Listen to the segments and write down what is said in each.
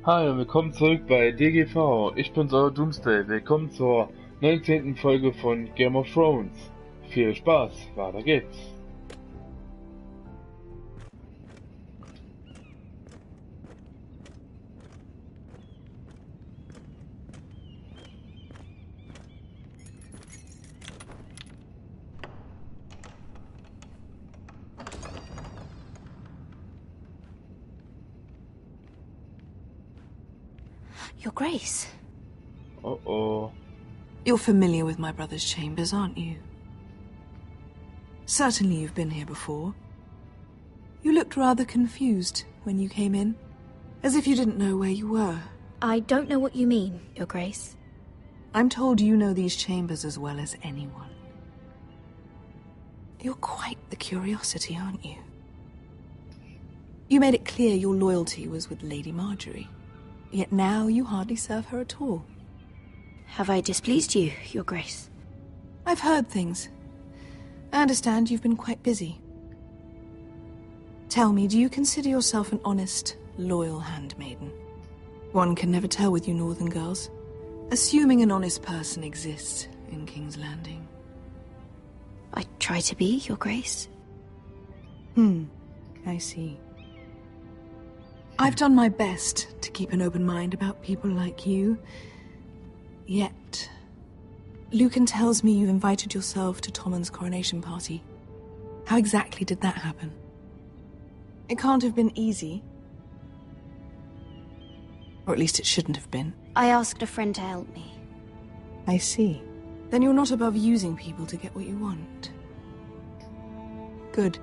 Hi und willkommen zurück bei DGV. Ich bin's, euer Doomsday. Willkommen zur 19. Folge von Game of Thrones. Viel Spaß, weiter geht's. Your Grace. Oh. You're familiar with my brother's chambers, aren't you? Certainly you've been here before. You looked rather confused when you came in, as if you didn't know where you were. I don't know what you mean, Your Grace. I'm told you know these chambers as well as anyone. You're quite the curiosity, aren't you? You made it clear your loyalty was with Lady Marjorie. Yet now you hardly serve her at all. Have I displeased you, Your Grace? I've heard things. I understand you've been quite busy. Tell me, do you consider yourself an honest, loyal handmaiden? One can never tell with you northern girls. Assuming an honest person exists in King's Landing. I try to be, Your Grace. I see. I've done my best to keep an open mind about people like you. Yet, Lucan tells me you invited yourself to Tommen's coronation party. How exactly did that happen? It can't have been easy. Or at least it shouldn't have been. I asked a friend to help me. I see. Then you're not above using people to get what you want. Good.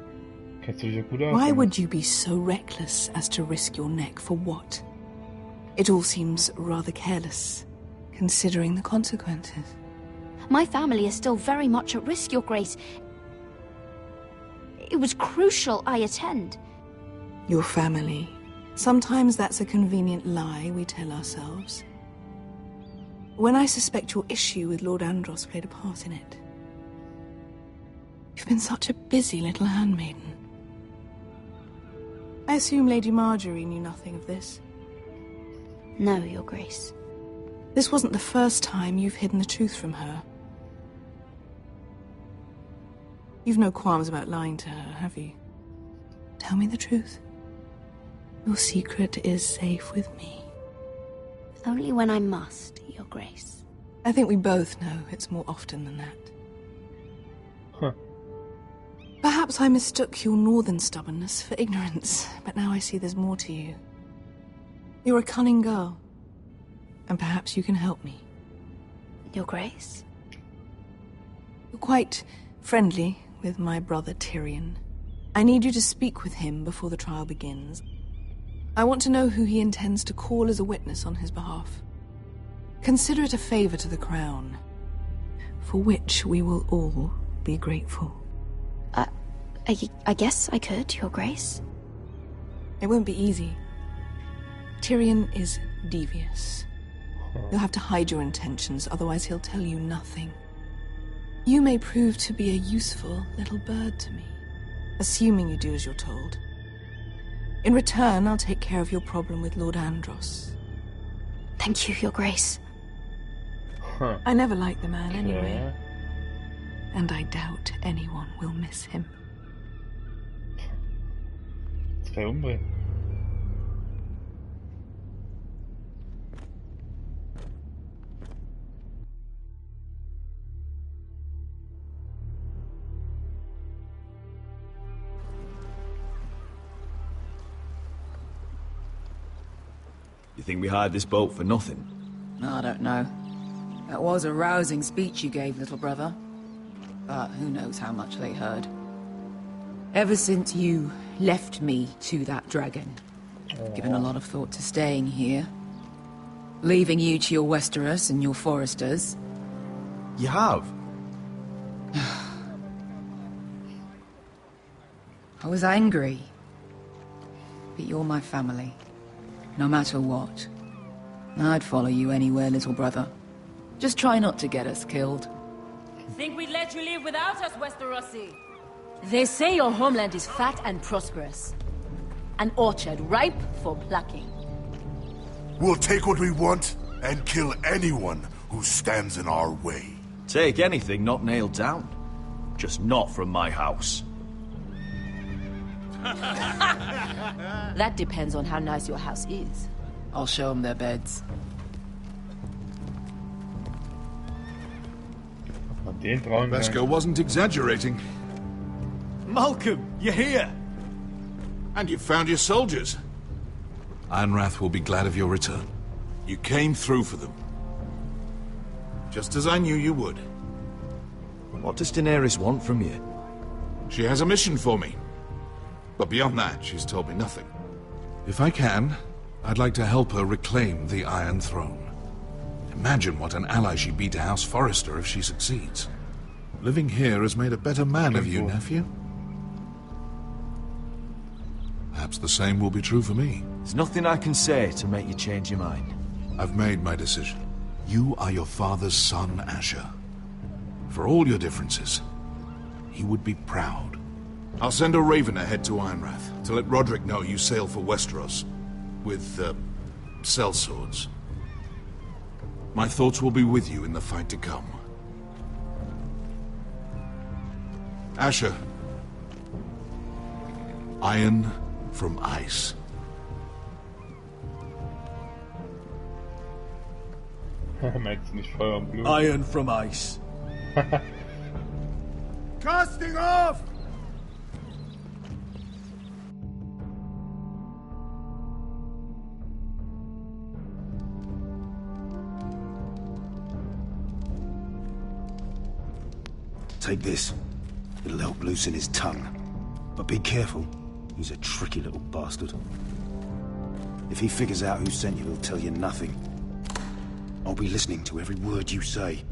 Why would you be so reckless as to risk your neck for what? It all seems rather careless, considering the consequences. My family is still very much at risk, Your Grace. It was crucial I attend. Your family. Sometimes that's a convenient lie we tell ourselves. When I suspect your issue with Lord Andros played a part in it. You've been such a busy little handmaiden. I assume Lady Marjorie knew nothing of this. No, Your Grace. This wasn't the first time you've hidden the truth from her. You've no qualms about lying to her, have you? Tell me the truth. Your secret is safe with me. Only when I must, Your Grace. I think we both know it's more often than that. Perhaps I mistook your northern stubbornness for ignorance, but now I see there's more to you. You're a cunning girl, and perhaps you can help me. Your Grace? You're quite friendly with my brother Tyrion. I need you to speak with him before the trial begins. I want to know who he intends to call as a witness on his behalf. Consider it a favor to the crown, for which we will all be grateful. I guess I could, Your Grace. It won't be easy. Tyrion is devious. You'll have to hide your intentions, otherwise he'll tell you nothing. You may prove to be a useful little bird to me, assuming you do as you're told. In return, I'll take care of your problem with Lord Andros. Thank you, Your Grace. I never liked the man anyway. And I doubt anyone will miss him. Umbringen. You think we hired this boat for nothing? I don't know. That was a rousing speech you gave, little brother. But who knows how much they heard. Ever since you left me to that dragon, I've given a lot of thought to staying here. Leaving you to your Westeros and your Foresters. You have? I was angry. But you're my family. No matter what. I'd follow you anywhere, little brother. Just try not to get us killed. Think we'd let you live without us, Westerosi? They say your homeland is fat and prosperous. An orchard ripe for plucking. We'll take what we want and kill anyone who stands in our way. Take anything not nailed down. Just not from my house. That depends on how nice your house is. I'll show them their beds. Und den brauchen wir. Vesco wasn't exaggerating. Malcolm, you're here! And you found your soldiers. Ironrath will be glad of your return. You came through for them. Just as I knew you would. What does Daenerys want from you? She has a mission for me. But beyond that, she's told me nothing. If I can, I'd like to help her reclaim the Iron Throne. Imagine what an ally she'd be to House Forrester if she succeeds. Living here has made a better man of you, nephew. Perhaps the same will be true for me. There's nothing I can say to make you change your mind. I've made my decision. You are your father's son, Asher. For all your differences, he would be proud. I'll send a raven ahead to Ironrath to let Roderick know you sail for Westeros with, sellswords. My thoughts will be with you in the fight to come. Asher. Iron from ice. Meinst du nicht Feuer und Blut? Iron from ice. Casting off! Take this. It'll help loosen his tongue. But be careful. He's a tricky little bastard. If he figures out who sent you, he'll tell you nothing. I'll be listening to every word you say.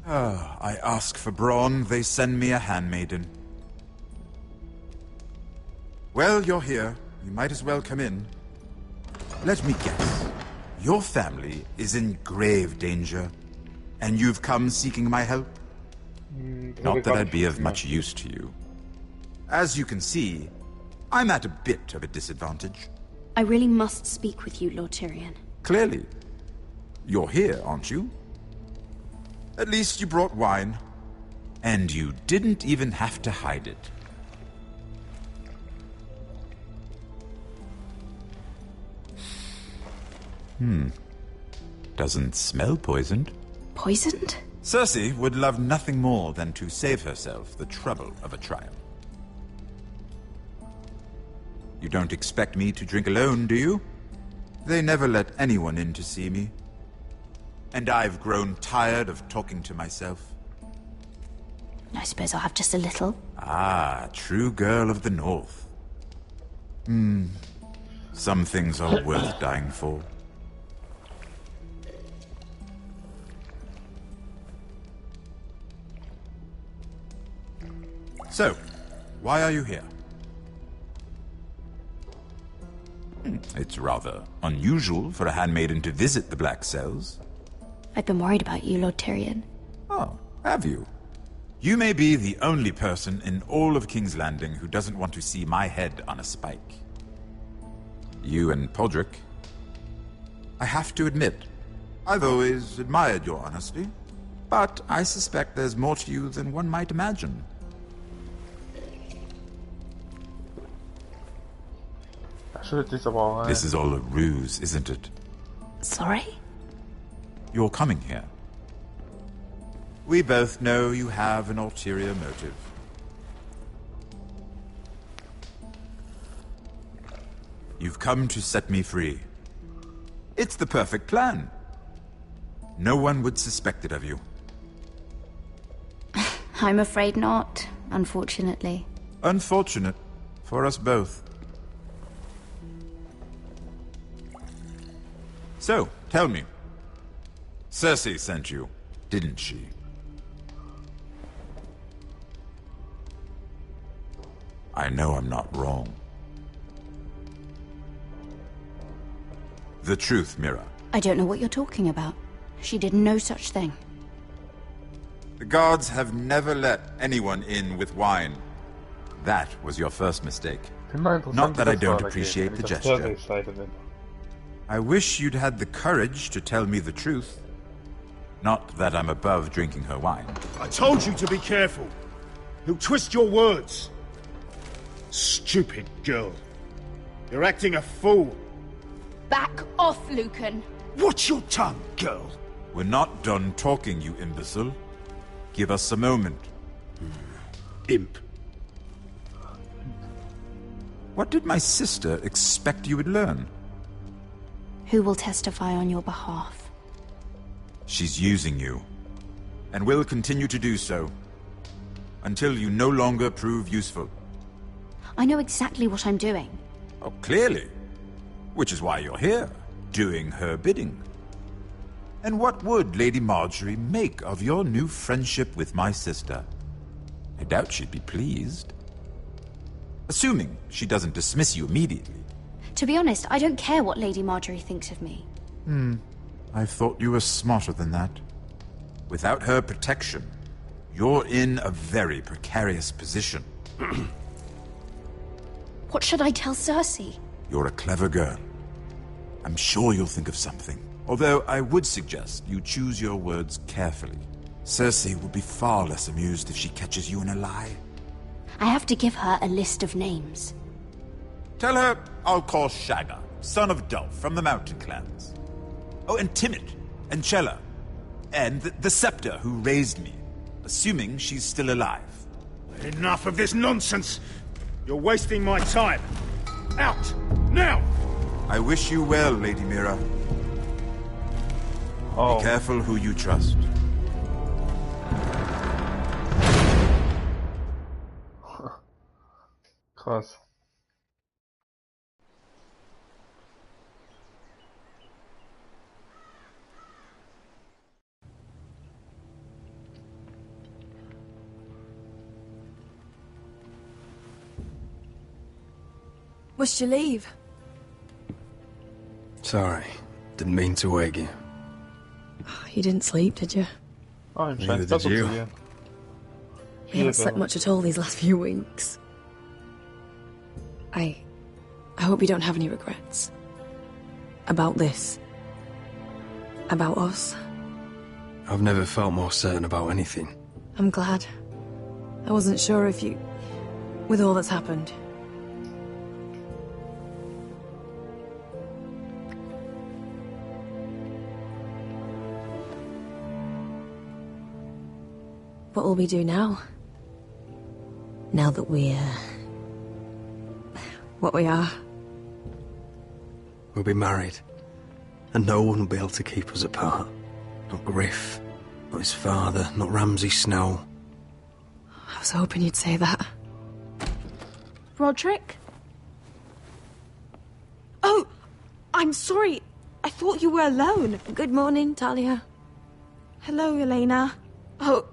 I ask for brawn, they send me a handmaiden. Well, you're here. You might as well come in. Let me guess. Your family is in grave danger, and you've come seeking my help? Not that I'd be of much use to you. As you can see, I'm at a bit of a disadvantage. I really must speak with you, Lord Tyrion. Clearly. You're here, aren't you? At least you brought wine. And you didn't even have to hide it. Doesn't smell poisoned. Poisoned? Cersei would love nothing more than to save herself the trouble of a trial. You don't expect me to drink alone, do you? They never let anyone in to see me. And I've grown tired of talking to myself. I suppose I'll have just a little. Ah, true girl of the North. Some things are worth dying for. So, why are you here? It's rather unusual for a handmaiden to visit the Black Cells. I've been worried about you, Lord Tyrion. Oh, have you? You may be the only person in all of King's Landing who doesn't want to see my head on a spike. You and Podrick. I have to admit, I've always admired your honesty, but I suspect there's more to you than one might imagine. This is all a ruse, isn't it? Sorry? You're coming here. We both know you have an ulterior motive. You've come to set me free. It's the perfect plan. No one would suspect it of you. I'm afraid not, unfortunately. Unfortunate for us both. So, tell me. Cersei sent you, didn't she? I know I'm not wrong. The truth, Mira. I don't know what you're talking about. She did no such thing. The guards have never let anyone in with wine. That was your first mistake. Immer Not interessant, that wie I das don't weitergeht, appreciate wenn the ich auf gesture. Survey-Seite bin. I wish you'd had the courage to tell me the truth. Not that I'm above drinking her wine. I told you to be careful. He'll twist your words. Stupid girl. You're acting a fool. Back off, Lucan. Watch your tongue, girl. We're not done talking, you imbecile. Give us a moment. Imp. What did my sister expect you would learn? Who will testify on your behalf? She's using you, and will continue to do so, until you no longer prove useful. I know exactly what I'm doing. Oh, clearly. Which is why you're here, doing her bidding. And what would Lady Marjorie make of your new friendship with my sister? I doubt she'd be pleased. Assuming she doesn't dismiss you immediately. To be honest, I don't care what Lady Marjorie thinks of me. I thought you were smarter than that. Without her protection, you're in a very precarious position. What should I tell Cersei? You're a clever girl. I'm sure you'll think of something. Although I would suggest you choose your words carefully. Cersei will be far less amused if she catches you in a lie. I have to give her a list of names. Tell her I'll call Shagga, son of Dolph from the Mountain Clans. Oh, and Timid, and Chella, and the Scepter who raised me, assuming she's still alive. Enough of this nonsense. You're wasting my time. Out! Now! I wish you well, Lady Mira. Oh. Be careful who you trust. Krass. Must you leave? Sorry, didn't mean to wake you. You didn't sleep, did you? Ah, ihm Neither scheint's did besser you. zu gehen. You haven't slept much at all these last few weeks. I hope you don't have any regrets. About this. About us. I've never felt more certain about anything. I'm glad. I wasn't sure if you... with all that's happened. What will we do now? Now that we're... what we are. We'll be married, and no one will be able to keep us apart. Not Griff, not his father, not Ramsay Snow. I was hoping you'd say that. Roderick? Oh, I'm sorry. I thought you were alone. Good morning, Talia. Hello, Elena. Oh,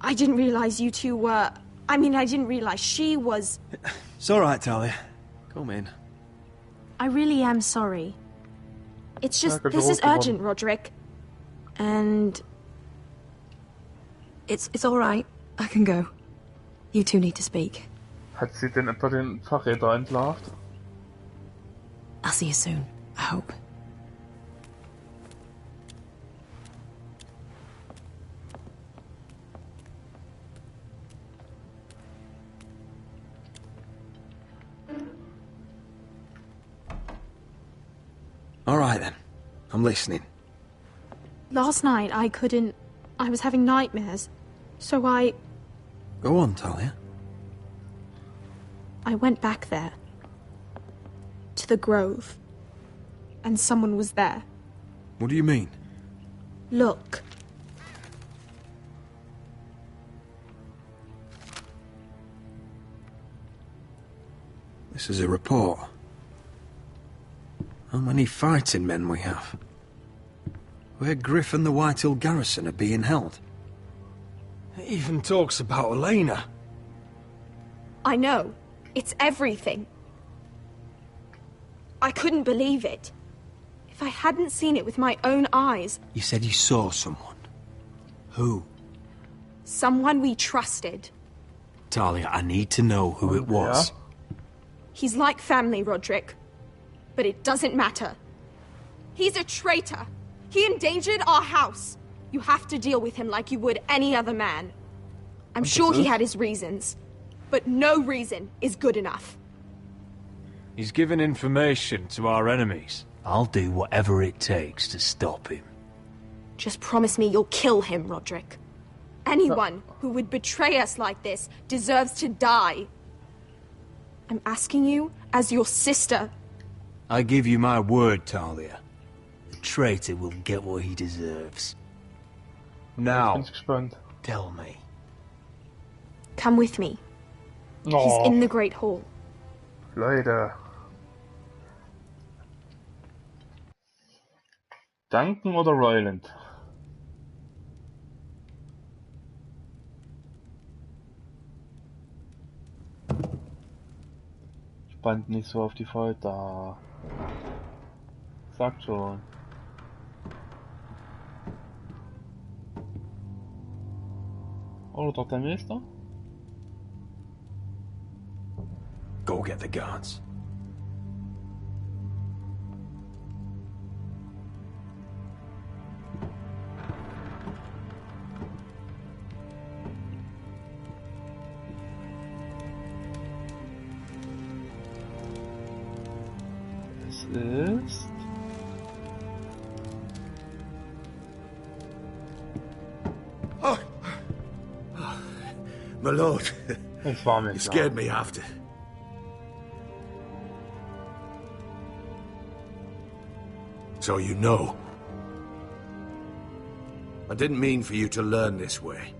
I didn't realize you two were... I mean, I didn't realize she was... It's all right, Talia. Come in. I really am sorry. It's just, good this is job. urgent, Roderick. And... It's all right. I can go. You two need to speak. Hat sie denn etwa den Verräter entlarvt? I'll see you soon, I hope. All right, then. I'm listening. last night I couldn't... I was having nightmares. So I Go on, Talia. went back there. To the grove. And someone was there. What do you mean? Look. This is a report. How many fighting men we have? Where Griff and the Whitehill garrison are being held. It even talks about Elena. I know. It's everything. I couldn't believe it. If I hadn't seen it with my own eyes... You said you saw someone. Who? Someone we trusted. Talia, I need to know who it was. He's like family, Roderick. But it doesn't matter. He's a traitor. He endangered our house. You have to deal with him like you would any other man. I'm sure he had his reasons, but no reason is good enough. He's given information to our enemies. I'll do whatever it takes to stop him. Just promise me you'll kill him, Roderick. Anyone who would betray us like this deserves to die. I'm asking you as your sister. I give you my word, Talia. The traitor will get what he deserves. Now, tell me. Come with me. He's in the Great Hall. Leute. Duncan oder Royland? Spannt nicht so auf die Folter. Sagt schon. Oder doch der Meister? Go get the guards. Es ist... My lord, Es war mir you klar. scared me after. So you know. I didn't mean for you to learn this way.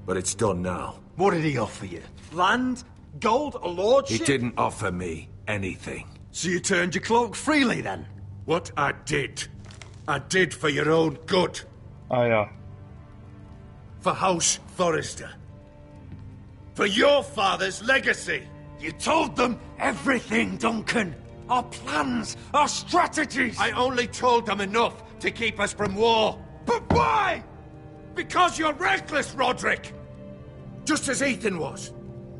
But it's done now. What did he offer you? Land? Gold? A lordship? He didn't offer me anything. So you turned your cloak freely then? What I did for your own good. Ah ja. For House Forrester. For your father's legacy. You told them everything, Duncan. Our plans, our strategies. I only told them enough to keep us from war. But why? Because you're reckless, Roderick! Just as Ethan was.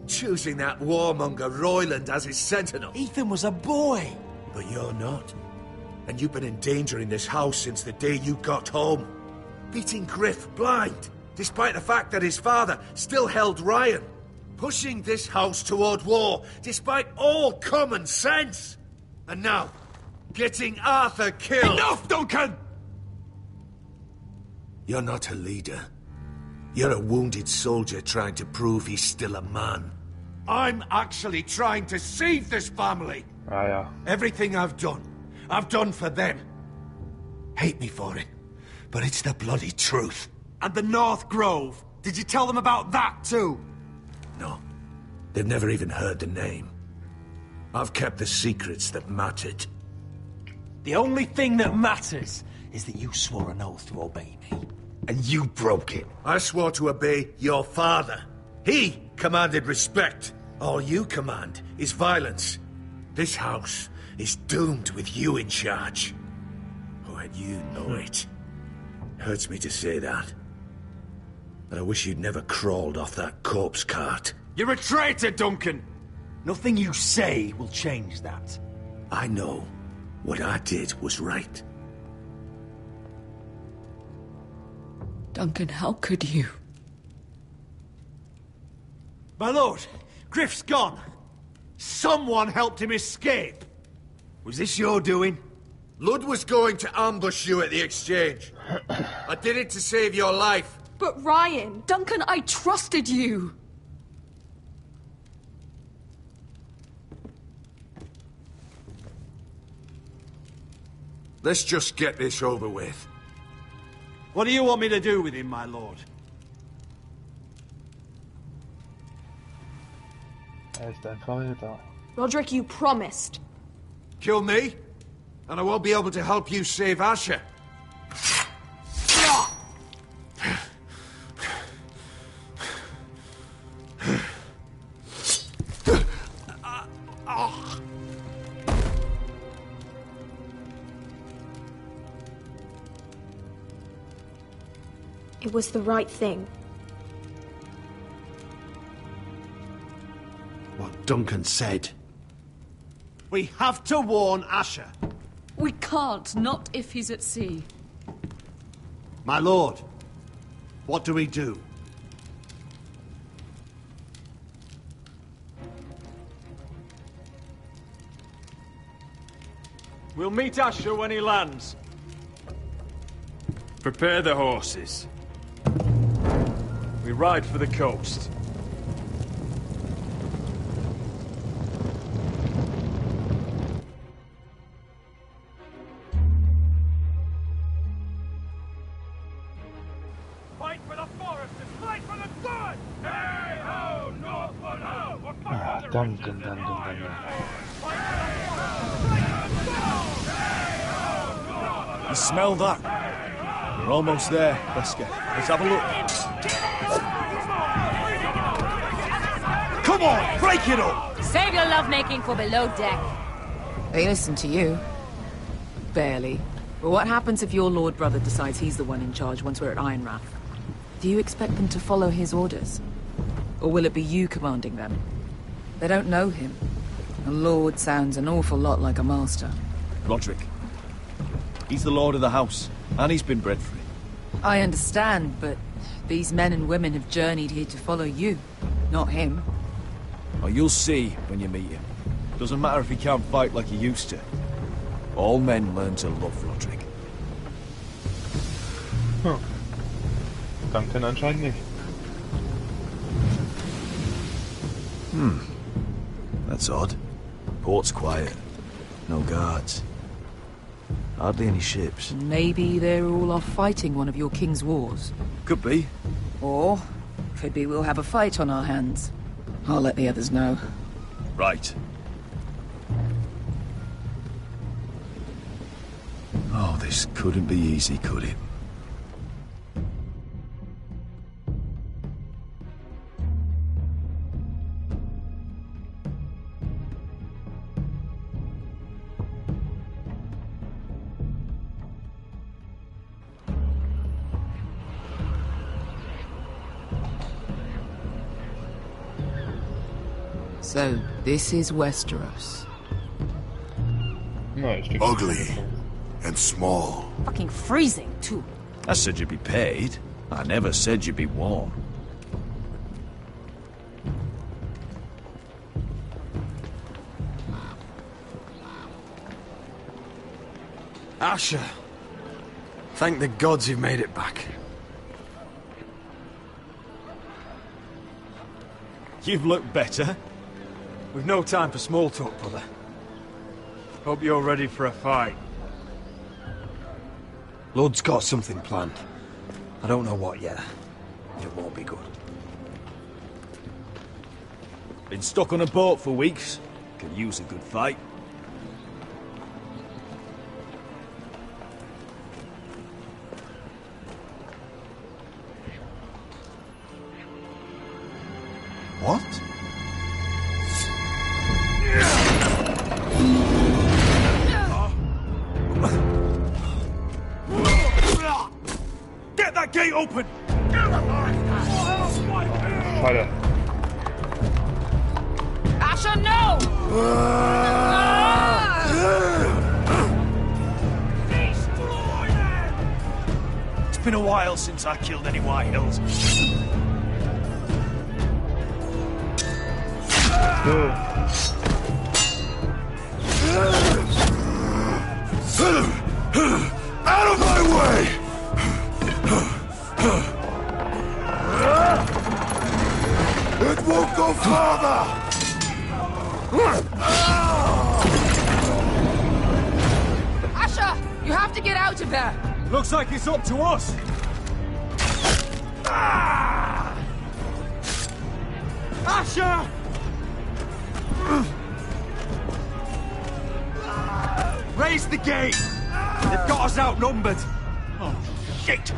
Choosing that warmonger Royland as his sentinel. Ethan was a boy. But you're not. And you've been endangering this house since the day you got home. Beating Griff blind, despite the fact that his father still held Ryan. Pushing this house toward war, despite all common sense. And now, getting Arthur killed. Enough, Duncan! You're not a leader. You're a wounded soldier trying to prove he's still a man. I'm actually trying to save this family. Ah ja. Everything I've done for them. Hate me for it, but it's the bloody truth. And the North Grove. Did you tell them about that too? No. They've never even heard the name. I've kept the secrets that mattered. The only thing that matters is that you swore an oath to obey me. And you broke it. I swore to obey your father. He commanded respect. All you command is violence. This house is doomed with you in charge. Oh, and you know it. Hurts me to say that. And I wish you'd never crawled off that corpse cart. You're a traitor, Duncan! Nothing you say will change that. I know what I did was right. Duncan, how could you? My lord, Griff's gone. Someone helped him escape. Was this your doing? Lud was going to ambush you at the exchange. I did it to save your life. But Ryan... Duncan, I trusted you! Let's just get this over with. What do you want me to do with him, my lord? Ist ein Verräter. Roderick, you promised. Kill me, and I won't be able to help you save Asher. It was the right thing. what Duncan said. We have to warn Asher. We can't, not if he's at sea. My lord, what do we do? We'll meet Asher when he lands. Prepare the horses. We ride for the coast. Fight for the forest and fight for the good! Hey ho, North for no! Ah, Duncan. You smell that? We're almost there, Wesker. Let's have a look. Come on, break it up! Save your lovemaking for below deck. They listen to you. Barely. But what happens if your lord brother decides he's the one in charge once we're at Ironrath? Do you expect them to follow his orders? Or will it be you commanding them? They don't know him. A lord sounds an awful lot like a master. Roderick. He's the lord of the house, and he's been bred for it. I understand, but these men and women have journeyed here to follow you, not him. Oh, you'll see when you meet him. Doesn't matter if he can't fight like he used to. All men learn to love Roderick. Huh. Duncan anscheinend nicht. That's odd. Port's quiet. No guards. Hardly any ships. Maybe they're all off fighting one of your king's wars. Could be. Or could be we'll have a fight on our hands. I'll let the others know. Right. Oh, this couldn't be easy, could it? So, this is Westeros. No, ugly and small. Fucking freezing, too. I said you'd be paid. I never said you'd be warm. Asher. Thank the gods you've made it back. You've looked better. We've no time for small talk, brother. Hope you're ready for a fight. Lord's got something planned. I don't know what yet. It won't be good. Been stuck on a boat for weeks. Could use a good fight. What? Get that gate open! Alter. Asher, no! It's been a while since I killed any White Hills. Out of my way! It won't go farther! Asher! You have to get out of there! Looks like it's up to us! Asher! Raise the gate! They've got us outnumbered! Oh, shit!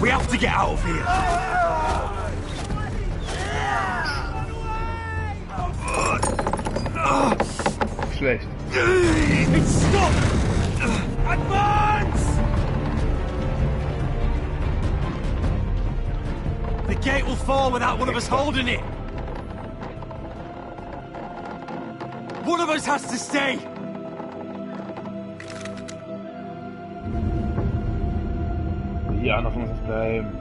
We have to get out of here! Schlecht. It's stuck! Advance! The gate will fall without one of us holding it! One of us has to stay! Die einer von uns bleiben.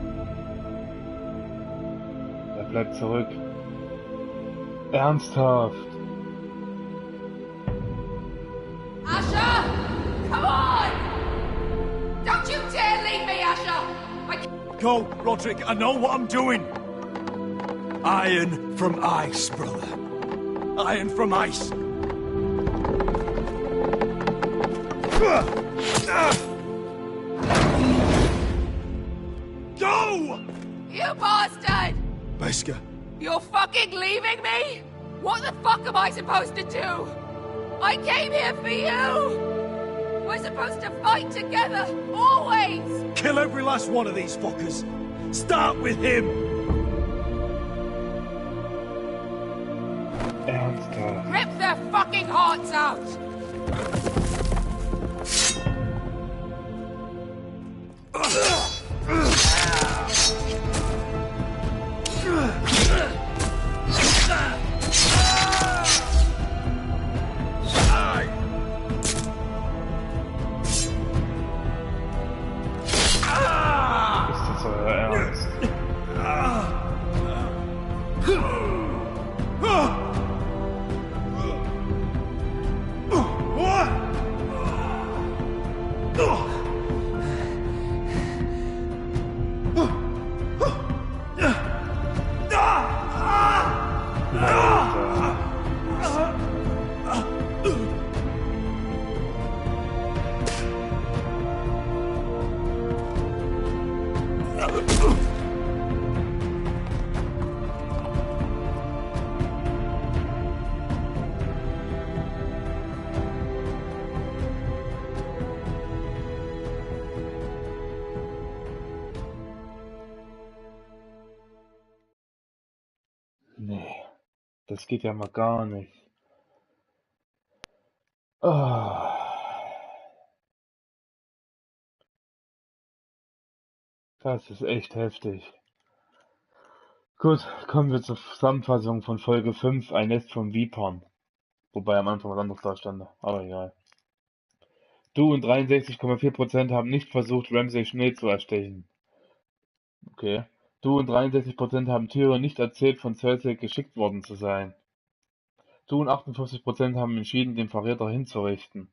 Er bleibt zurück. Ernsthaft. Asher! Come on! Don't you dare leave me, Asher! Go, Roderick, I know what I'm doing! Iron from ice, brother. Iron from ice. Go! You bastard! Beskar. You're fucking leaving me? What the fuck am I supposed to do? I came here for you! We're supposed to fight together, always! Kill every last one of these fuckers. Start with him! Ernsthaft. Rip their fucking hearts out! Ist das euer Ernst? Nee, das geht ja mal gar nicht. Ah. Das ist echt heftig. Gut, kommen wir zur Zusammenfassung von Folge 5, ein Nest von Vipern. Wobei am Anfang was anderes da stand, aber egal. Du und 63,4% haben nicht versucht, Ramsay Schnee zu erstechen. Okay. Du und 63% haben Tyrion nicht erzählt, von Cersei geschickt worden zu sein. Du und 58% haben entschieden, den Verräter hinzurichten.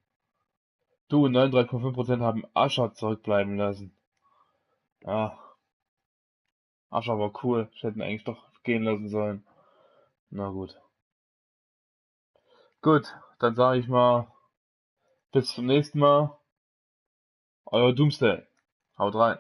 Du und 39,5% haben Asher zurückbleiben lassen. Ja, Asher war cool. Ich hätte ihn eigentlich doch gehen lassen sollen. Na gut. Gut, dann sage ich mal, bis zum nächsten Mal. Euer Doomsday. Haut rein.